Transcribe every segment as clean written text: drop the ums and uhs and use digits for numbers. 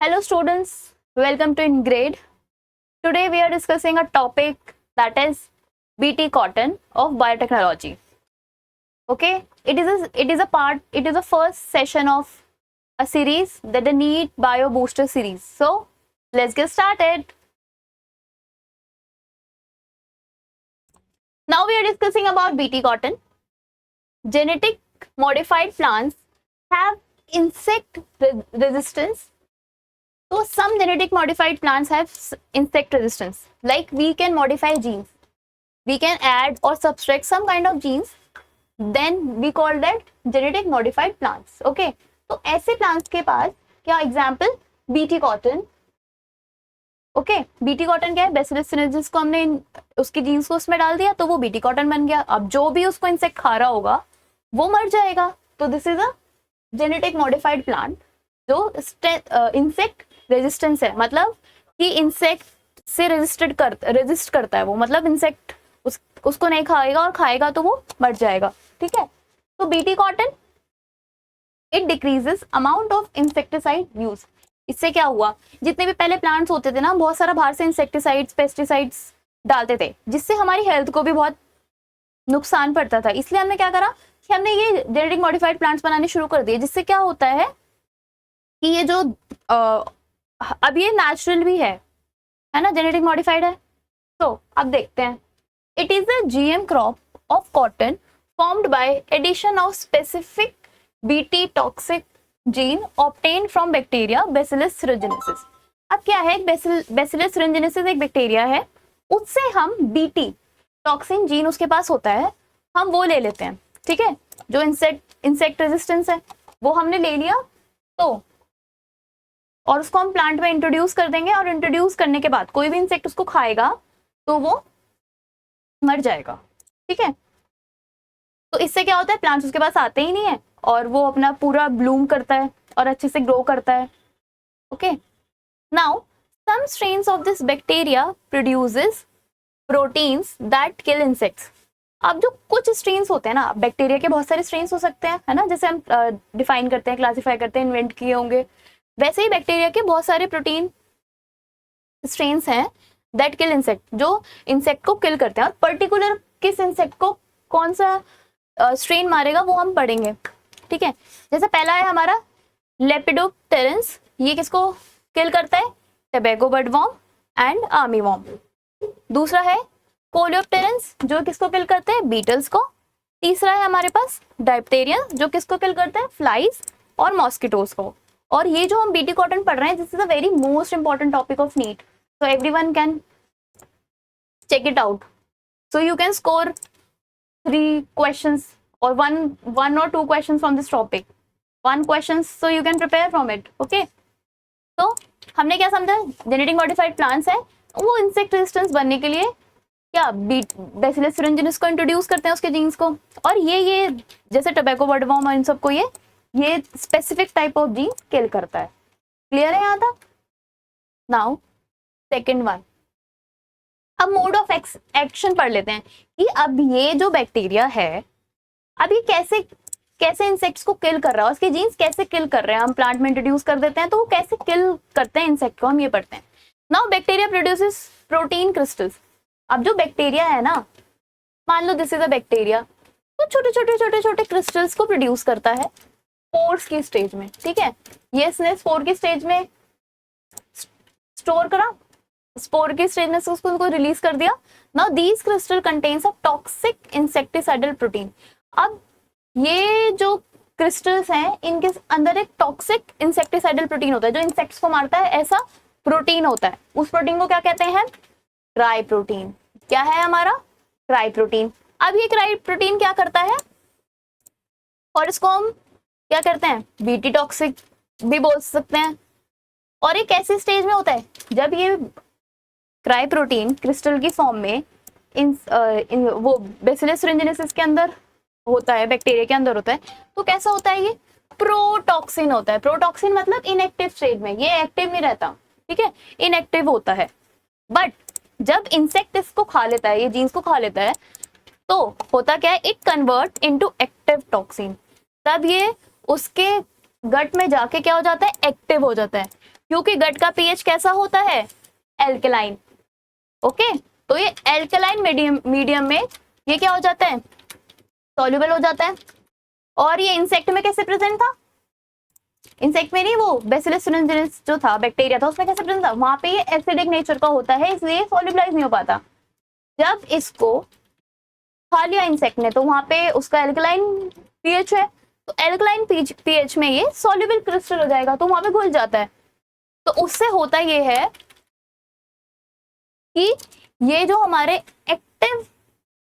Hello students, welcome to InGrade. Today we are discussing a topic that is BT Cotton of biotechnology. Okay, it is a first session of a series, that the NEET Bio Booster series. So let's get started. Now we are discussing about BT Cotton. Genetic modified plants have insect resistance. So some genetic modified plants have insect resistance. Like we can modify genes. We can add or subtract some kind of genes. Then we call that genetic modified plants. Okay. तो ऐसे plants के पास क्या example BT cotton. Okay, BT cotton क्या है? Bacillus sinensis को हमने उसकी jeans को उसमें डाल दिया तो वो बीटी कॉटन बन गया. अब जो भी उसको इंसेक्ट खा रहा होगा वो मर जाएगा. तो this is a genetic modified plant जो इंसेक्ट रेजिस्टेंस है, मतलब कि इंसेक्ट से रेजिस्ट करता है वो, मतलब इंसेक्ट उसको नहीं खाएगा और खाएगा तो वो मर जाएगा. ठीक है. तो BT cotton it decreases amount of insecticide use. इससे क्या हुआ, जितने भी पहले प्लांट्स होते थे ना, बहुत सारा बाहर से इंसेक्टिसाइड्स पेस्टिसाइड्स डालते थे जिससे हमारी हेल्थ को भी बहुत नुकसान पड़ता था. इसलिए हमने क्या करा कि हमने ये जेनेटिक मॉडिफाइड प्लांट्स बनाने शुरू कर दिए. जिससे क्या होता है कि ये जो अब ये नेचुरल भी है ना, जेनेटिक मॉडिफाइड है. तो अब देखते हैं. It is a GM crop of cotton formed by addition of specific BT toxic gene obtained from bacteria bacillus thuringiensis. अब क्या है, बैसिलस thuringiensis एक बैक्टीरिया है, उससे हम बीटी टॉक्सिन जीन उसके पास होता है, हम वो ले लेते हैं. ठीक है. जो इंसेक्ट रेजिस्टेंस है वो हमने ले लिया तो, और उसको हम प्लांट में इंट्रोड्यूस कर देंगे. और इंट्रोड्यूस करने के बाद कोई भी इंसेक्ट उसको खाएगा तो वो मर जाएगा. ठीक है. तो इससे क्या होता है, प्लांट्स उसके पास आते ही नहीं है और वो अपना पूरा ब्लूम करता है और अच्छे से ग्रो करता है. Okay. Now some strains of this bacteria produces proteins that kill insects. अब जो कुछ स्ट्रेन्स होते हैं ना, बैक्टीरिया के बहुत सारे स्ट्रेन्स हो सकते हैं, है ना, जैसे हम डिफाइन करते हैं, क्लासिफाई करते हैं, इन्वेंट किए होंगे. वैसे ही बैक्टीरिया के बहुत सारे प्रोटीन स्ट्रेन्स हैं दैट किल इंसेक्ट, जो इंसेक्ट को किल करते हैं. और पर्टिकुलर किस इंसेक्ट को कौन सा स्ट्रेन मारेगा वो हम पढ़ेंगे. ठीक है. जैसे पहला है हमारा लेपिडोप्टेरन्स. ये किसको किल करता है? Tobacco budworm and army worm. दूसरा है कोलियोप्टेरन्स, जो किसको किल करते हैं? बीटल्स को. तीसरा है हमारे पास डायप्टेरिया, जो किसको किल करते हैं? फ्लाइज और मॉस्किटोज को. और ये जो हम बीटी कॉटन पढ़ रहे हैं, this is a very most important topic of NEET, so everyone can check it out. So you can score 3 questions or one or 2 questions from this topic. 1 question, so you can prepare from it. Okay. तो हमने क्या समझा, genetic modified plants है, वो insect resistance बनने के लिए क्या बैसिलस thuringiensis को इंट्रोड्यूस करते हैं उसके जीन्स को. और ये जैसे टोबैको बर्डवॉर्म और इन सबको ये स्पेसिफिक टाइप ऑफ जीन किल करता है. क्लियर है यहाँ तक? Now second one. अब मोड ऑफ एक्शन पढ़ लेते हैं कि अब ये जो बैक्टीरिया है, अब ये कैसे इंसेक्ट्स को किल कर रहा है, उसके जीन्स कैसे किल कर रहे हैं. हम प्लांट में इंट्रोड्यूस कर देते हैं तो वो कैसे किल करते हैं इंसेक्ट को, हम ये पढ़ते हैं. Now bacteria produces protein crystals. अब जो बैक्टीरिया है ना, मान लो दिस इज अ बैक्टीरिया, तो छोटे छोटे क्रिस्टल्स को प्रोड्यूस करता है स्पोर्स की स्टेज में. ठीक है. ये इसने स्पोर की स्टेज में स्टोर करा, स्पोर की स्टेज में से उसको रिलीज कर दिया. Now these crystal contains a toxic insecticidal protein. अब ये जो क्रिस्टल्स हैं, इनके अंदर एक टॉक्सिक इंसेक्टिसाइडल प्रोटीन होता है जो इंसेक्ट्स को मारता है. ऐसा प्रोटीन होता है. उस प्रोटीन को क्या कहते हैं? Try protein. क्या है हमारा? Try protein. अब ये ट्राई प्रोटीन क्या करता है, और इसको हम क्या करते हैं? बीटी टॉक्सिक भी बोल सकते हैं. और ये कैसी स्टेज में होता है? जब ये ट्राई प्रोटीन क्रिस्टल की फॉर्म में वो बैसिलस thuringiensis के अंदर होता है, बैक्टीरिया के अंदर होता है, तो कैसा होता है? ये प्रोटॉक्सिन होता है. प्रोटॉक्सिन मतलब इनएक्टिव स्टेज में, ये एक्टिव नहीं रहता. ठीक है. इनएक्टिव होता है. बट जब इंसेक्ट इसको खा लेता है, ये जीन्स को खा लेता है, तो होता क्या है? It convert into active toxin. तब ये उसके गट में जाके क्या हो जाता है? एक्टिव हो जाता है. क्योंकि गट का पीएच कैसा होता है, एल्कलाइन। ओके, तो ये एल्कलाइन मीडियम में ये क्या हो जाता है, सॉल्युबल हो जाता है। और ये इंसेक्ट में कैसे प्रेजेंट था, इंसेक्ट में नहीं, वो बैसिलस thuringiensis जो था बैक्टीरिया था उसमें कैसे प्रेजेंट था, वहां पे ये एसिडिक नेचर का होता है, इसलिए सॉल्युबलाइज नहीं हो पाता। जब इसको खा लिया इंसेक्ट ने तो वहां पे उसका एल्कलाइन पीएच है, तो एल्कलाइन पीएच में ये सॉल्युबल क्रिस्टल हो जाएगा, तो वहां पे घुल जाता है। तो उससे होता ये है कि ये जो हमारे एक्टिव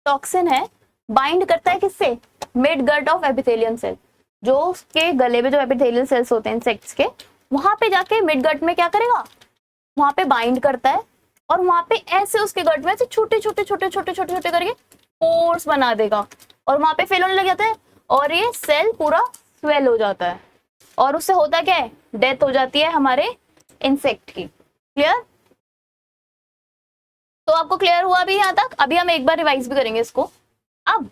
टॉक्सिन है बाइंड करता है किससे, mid gut of epithelium cell, जो उसके गले में जो एपिथेलियल सेल्स होते हैं इंसेक्ट्स के, वहां पे जाके मिड गट में क्या करेगा, वहां पे बाइंड करता है और वहां पे ऐसे उसके गट में से छोटे छोटे छोटे छोटे छोटे छोटे करके पोर्स बना देगा और वहां पे फेल होने लग जाता है और ये सेल पूरा स्वेल हो जाता है और उससे होता क्या है, डेथ हो जाती है हमारे इंसेक्ट की। क्लियर? तो आपको क्लियर हुआ अभी यहाँ तक? अभी हम एक बार रिवाइज भी करेंगे इसको। अब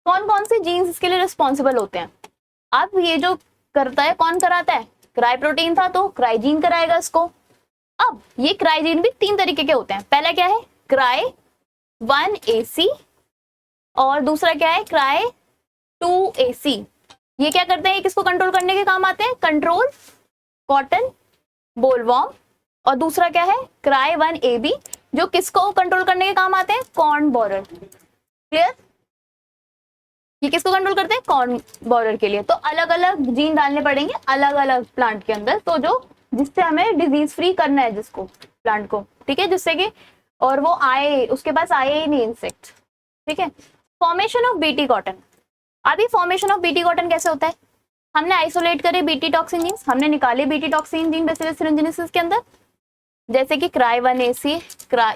कौन कौन से जीन्स इसके लिए रिस्पॉन्सिबल होते हैं, अब ये जो करता है कौन कराता है, क्राई प्रोटीन था तो क्राइजीन कराएगा इसको। अब ये क्राइजीन भी 3 तरीके के होते हैं, पहला क्या है क्राई 1AC और दूसरा क्या है क्राई 2AC। ये क्या करते हैं, किसको कंट्रोल करने के काम आते हैं, कंट्रोल कॉटन बोलवॉर्म। और दूसरा क्या है क्राई 1AB जो किसको कंट्रोल करने के काम आते हैं, कॉर्न बोरर। क्लियर? ये किसको कंट्रोल करते हैं, कॉर्न बोरर के लिए। तो अलग अलग जीन डालने पड़ेंगे अलग अलग प्लांट के अंदर, तो जो जिससे हमें डिजीज फ्री करना है जिसको प्लांट को, ठीक है, जिससे कि और वो आए उसके पास आए ही नहीं इंसेक्ट। ठीक है, फॉर्मेशन ऑफ बीटी कॉटन। अभी फॉर्मेशन ऑफ बीटी कॉटन कैसे होता है, हमने आइसोलेट करे बीटी टॉक्सिन जीन्स, हमने निकाले BT toxin gene bacillus thuringiensis के अंदर, जैसे कि क्राई 1AC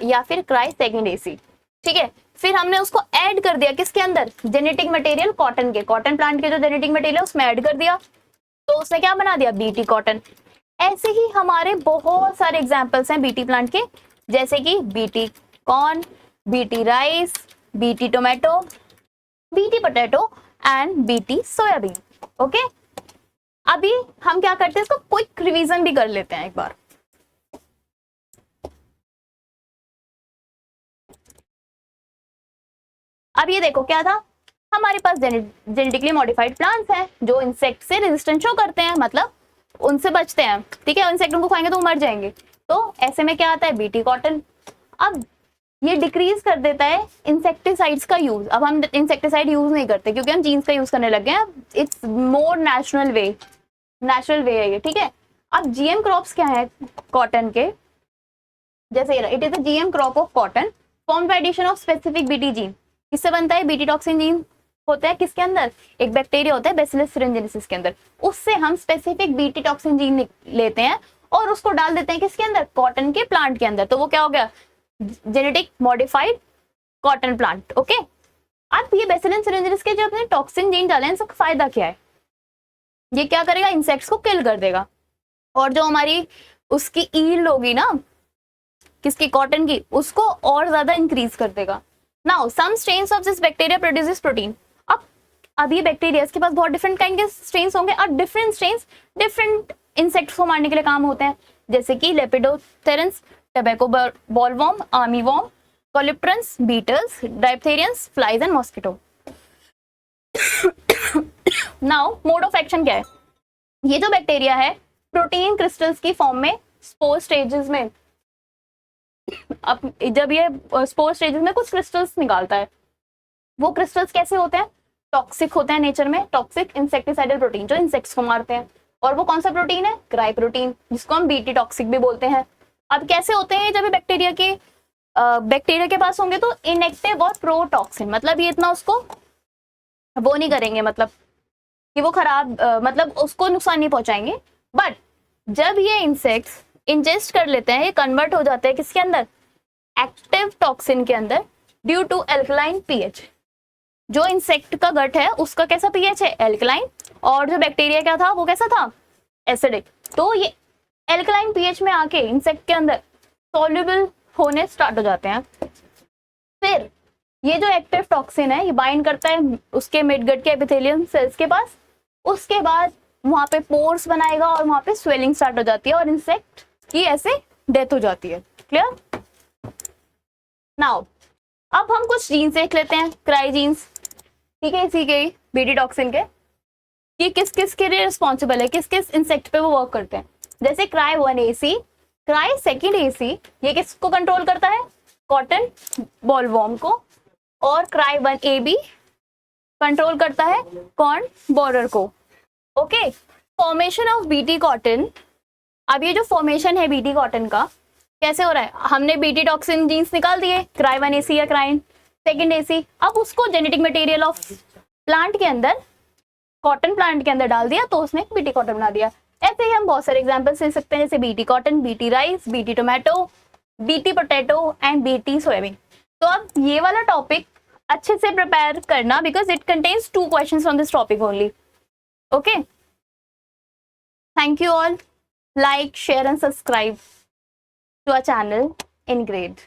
या फिर क्राई 2AC। ठीक है, फिर हमने उसको ऐड कर दिया किसके अंदर, जेनेटिक मटेरियल कॉटन के, कॉटन प्लांट के जो जेनेटिक मटेरियल उसमें ऐड कर दिया, तो उसने क्या बना दिया, बीटी कॉटन। ऐसे ही हमारे बहुत सारे एग्जांपल्स हैं बीटी प्लांट के, जैसे कि BT corn, BT rice, BT tomato, BT potato and BT soybean. Okay, अभी हम क्या करते हैं, इसको क्विक रिवीजन भी कर लेते हैं एक बार। अब ये देखो क्या था, हमारे पास जेनेटिकली मॉडिफाइड प्लांट्स हैं जो इंसेक्ट से रेजिस्टेंस शो करते हैं, मतलब उनसे बचते हैं। ठीक है, इंसेक्ट उनको खाएंगे तो मर जाएंगे, तो ऐसे में क्या आता है, बीटी कॉटन। अब ये डिक्रीज कर देता है इंसेक्टिसाइड्स का यूज। अब हम इंसेक्टिसाइड यूज नहीं करते क्योंकि हम जीन्स का यूज करने लग गए हैं, इट्स मोर नेचुरल वे है ये। ठीक है, अब जीएम क्रॉप्स क्या है कॉटन के, जैसे it is a GM crop of cotton formed by addition of specific BT gene. किससे बनता है, बीटी टॉक्सिन जीन होता है किसके अंदर, एक बैक्टीरिया होता है बैसिलस thuringiensis के अंदर, उससे हम स्पेसिफिक बीटी टॉक्सिन जीन लेते हैं और उसको डाल देते हैं किसके अंदर, कॉटन के प्लांट के अंदर, तो वो क्या हो गया, genetic modified cotton plant. Okay, अब ये बैसिलस thuringiensis के जो अपने टॉक्सिन जीन डाले हैं इसका फायदा क्या है, ये क्या करेगा, इंसेक्ट्स को किल कर देगा और जो हमारी उसकी ईल्ड होगी ना किसकी, कॉटन की, उसको और ज्यादा इंक्रीज कर देगा। Now some strains of this bacteria produces protein. अब ये बैक्टीरिया के पास बहुत डिफरेंट काइंड के स्ट्रेन्स होंगे और डिफरेंट स्ट्रेन्स डिफरेंट इंसेक्ट्स को मारने के लिए काम होते हैं, जैसे कि lepidopterans, tobacco bollworm, armyworm, coleopterans, beetles, dipterans, flies and mosquito. Now mode of action क्या है, ये जो बैक्टीरिया है प्रोटीन क्रिस्टल्स की फॉर्म में स्पोर स्टेजेस में, अब जब ये स्पोर स्टेजेस में कुछ क्रिस्टल्स निकालता है, वो क्रिस्टल्स कैसे होते हैं, टॉक्सिक होते हैं नेचर में, टॉक्सिक इंसेक्टिसाइडल प्रोटीन जो इंसेक्ट्स को मारते हैं। और वो कौन सा प्रोटीन है, क्राई प्रोटीन, जिसको हम बीटी टॉक्सिक भी बोलते हैं। अब कैसे होते हैं, जब बैक्टीरिया के पास होंगे तो इनएक्टिव और प्रोटॉक्सिन, मतलब ये इतना उसको वो नहीं करेंगे, मतलब कि वो खराब मतलब उसको नुकसान नहीं पहुंचाएंगे। बट जब ये इंसेक्ट्स इंजेस्ट कर लेते हैं, ये कन्वर्ट हो जाते हैं किसके अंदर, एक्टिव टॉक्सिन के अंदर, ड्यू टू एल्कलाइन पीएच। जो इंसेक्ट का गट है उसका कैसा पीएच है, एल्कलाइन, और जो बैक्टीरिया क्या था वो कैसा था, एसिडिक। तो ये एल्कलाइन पीएच में आके इंसेक्ट के अंदर सॉल्युबल होने स्टार्ट हो जाते हैं। फिर ये जो एक्टिव टॉक्सिन है ये बाइंड करता है उसके मिडगट के एपिथेलियम सेल्स के पास, उसके बाद वहां पे पोर्स बनाएगा और वहां पे स्वेलिंग स्टार्ट हो जाती है और इंसेक्ट की ऐसे डेथ हो जाती है। क्लियर? नाउ अब हम कुछ जीन्स देख लेते हैं, क्राई जीन्स, ठीक है, इसी के बीटी टॉक्सिन के, कि किस किस के लिए रिस्पॉन्सिबल है, किस किस इंसेक्ट पे वो वर्क करते हैं। जैसे क्राई 1AC, क्राई 2AC, ये किसको कंट्रोल करता है? कॉटन बॉलवॉर्म को। और क्राई 1AB कंट्रोल करता है कॉर्न बोरर को। Okay, formation of BT cotton. अब ये जो फॉर्मेशन है बीटी कॉटन का कैसे हो रहा है? हमने बीटी टॉक्सिन जीन्स निकाल दिए, क्राई 1AC या क्राई 2AC, अब उसको जेनेटिक मटेरियल ऑफ प्लांट के अंदर, कॉटन प्लांट के अंदर डाल दिया तो उसने बीटी कॉटन बना दिया। ऐसे ही हम बहुत सारे एग्जांपल्स ले सकते हैं, जैसे BT cotton, BT rice, BT tomato, BT potato and BT soybean. तो अब ये वाला टॉपिक अच्छे से प्रिपेयर करना, because it contains 2 questions from this topic only. Okay, thank you all, like, share and subscribe to our channel in grade.